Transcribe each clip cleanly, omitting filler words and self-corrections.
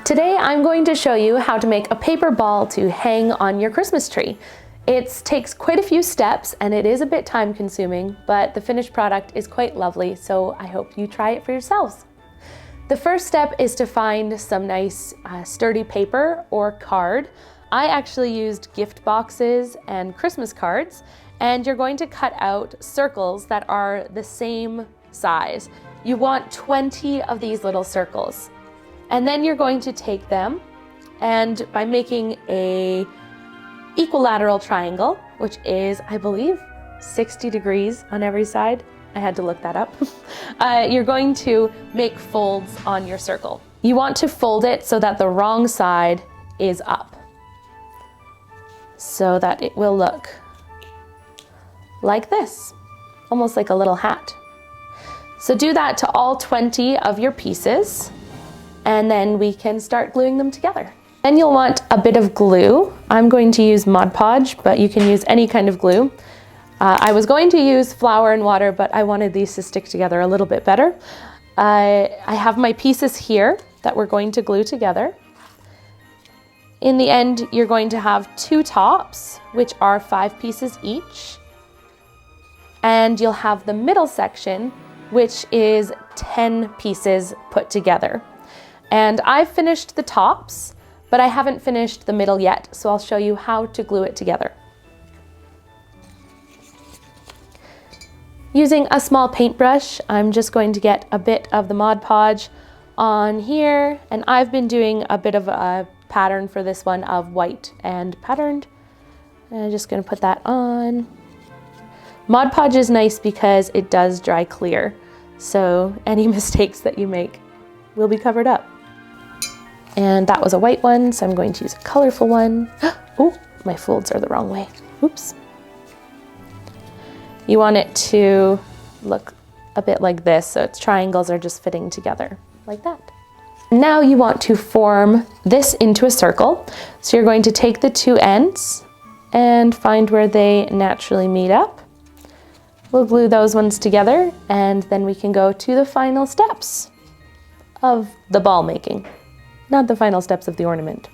Today I'm going to show you how to make a paper ball to hang on your Christmas tree. It takes quite a few steps and it is a bit time consuming, but the finished product is quite lovely, so I hope you try it for yourselves. The first step is to find some nice sturdy paper or card. I actually used gift boxes and Christmas cards, and you're going to cut out circles that are the same size. You want 20 of these little circles. And then you're going to take them, and by making a equilateral triangle, which is, I believe, 60 degrees on every side. I had to look that up. You're going to make folds on your circle. You want to fold it so that the wrong side is up, so that it will look like this, almost like a little hat. So do that to all 20 of your pieces, and then we can start gluing them together. Then you'll want a bit of glue. I'm going to use Mod Podge, but you can use any kind of glue. I was going to use flour and water, but I wanted these to stick together a little bit better. I have my pieces here that we're going to glue together. In the end, you're going to have two tops, which are 5 pieces each. And you'll have the middle section, which is 10 pieces put together. And I've finished the tops, but I haven't finished the middle yet, so I'll show you how to glue it together. Using a small paintbrush, I'm just going to get a bit of the Mod Podge on here, and I've been doing a bit of a pattern for this one of white and patterned. And I'm just going to put that on. Mod Podge is nice because it does dry clear, so any mistakes that you make will be covered up. And that was a white one, so I'm going to use a colorful one. Oh, my folds are the wrong way. Oops. You want it to look a bit like this, so its triangles are just fitting together like that. Now you want to form this into a circle. So you're going to take the two ends and find where they naturally meet up. We'll glue those ones together, and then we can go to the final steps of the ball making, not the final steps of the ornament.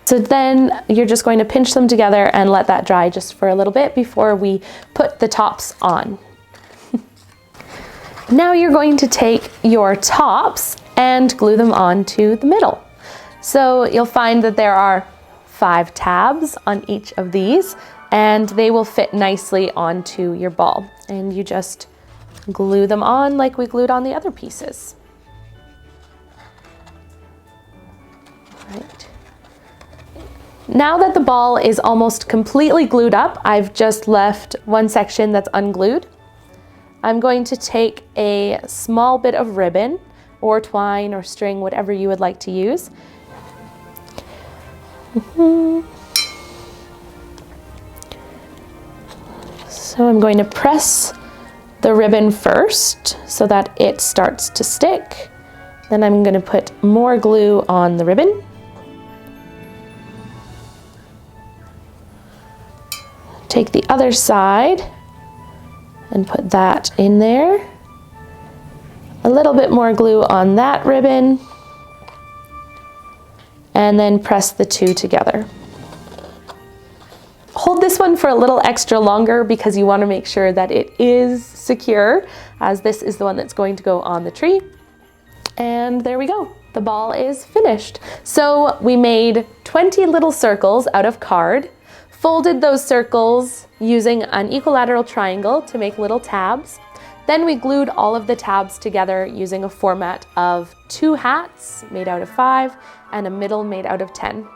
So then you're just going to pinch them together and let that dry just for a little bit before we put the tops on. Now you're going to take your tops and glue them onto the middle. So you'll find that there are 5 tabs on each of these, and they will fit nicely onto your ball. And you just glue them on like we glued on the other pieces. Right. Now that the ball is almost completely glued up, I've just left one section that's unglued. I'm going to take a small bit of ribbon or twine or string, whatever you would like to use. So I'm going to press the ribbon first so that it starts to stick. Then I'm going to put more glue on the ribbon. Take the other side and put that in there. A little bit more glue on that ribbon, and then press the two together. Hold this one for a little extra longer because you want to make sure that it is secure, as this is the one that's going to go on the tree. And there we go. The ball is finished. So we made 20 little circles out of card, folded those circles using an equilateral triangle to make little tabs. Then we glued all of the tabs together using a format of 2 hats made out of 5 and a middle made out of 10.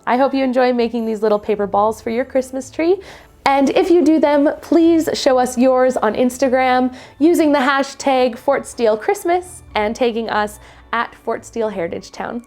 I hope you enjoy making these little paper balls for your Christmas tree. And if you do them, please show us yours on Instagram using the hashtag Fort Steele Christmas and tagging us at Fort Steele Heritage Town.